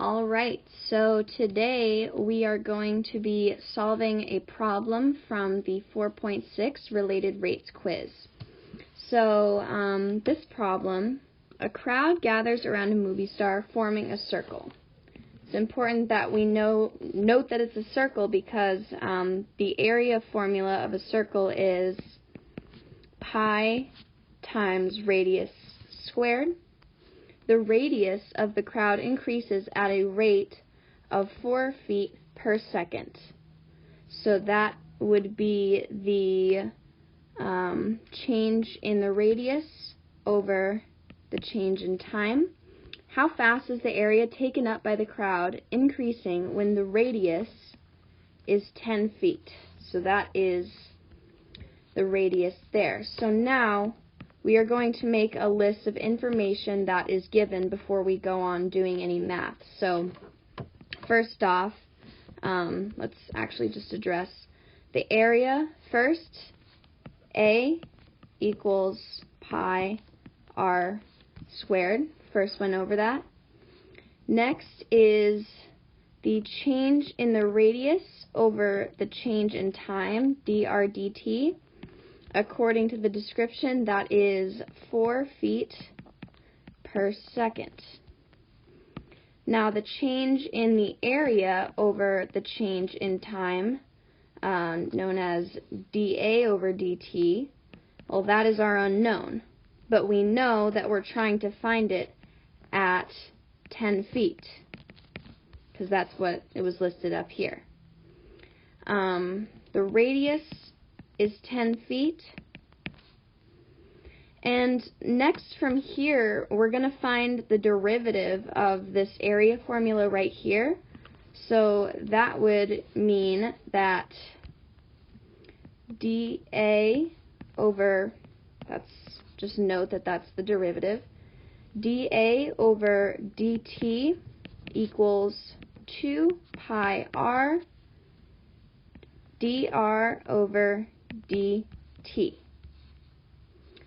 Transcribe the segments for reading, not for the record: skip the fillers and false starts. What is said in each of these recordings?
Alright, so today we are going to be solving a problem from the 4.6 related rates quiz. So this problem, a crowd gathers around a movie star forming a circle. It's important that we note that it's a circle because the area formula of a circle is pi times radius squared. The radius of the crowd increases at a rate of 4 feet per second. So that would be the change in the radius over the change in time. How fast is the area taken up by the crowd increasing when the radius is 10 feet? So that is the radius there. So now we are going to make a list of information that is given before we go on doing any math. So first off, let's actually just address the area first. A equals pi r squared. First one over that. Next is the change in the radius over the change in time, dr dt. According to the description, that is 4 feet per second. Now the change in the area over the change in time, known as dA over dt, well, that is our unknown. But we know that we're trying to find it at 10 feet, because that's what it was listed up here. The radius is 10 feet. And next from here, we're going to find the derivative of this area formula right here. So that would mean that dA over, just note that that's the derivative, dA over dt equals 2 pi r dr over dt.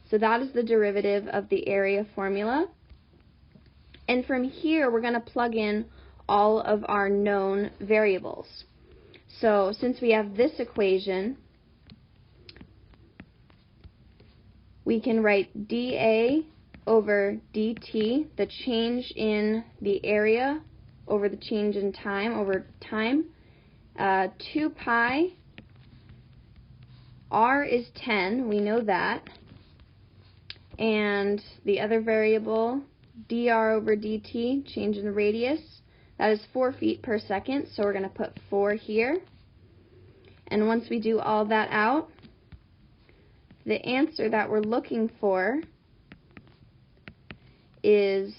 So that is the derivative of the area formula. And from here, we're going to plug in all of our known variables. So since we have this equation, we can write dA over dt, the change in the area over the change in time, over time, 2 pi. R is 10, we know that. And the other variable, dr over dt, change in the radius, that is 4 feet per second, so we're going to put 4 here. And once we do all that out, the answer that we're looking for is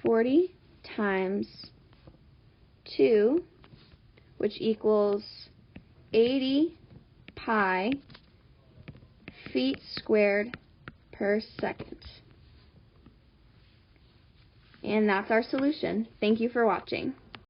40 times 2, which equals 80 pi feet squared per second. And that's our solution. Thank you for watching.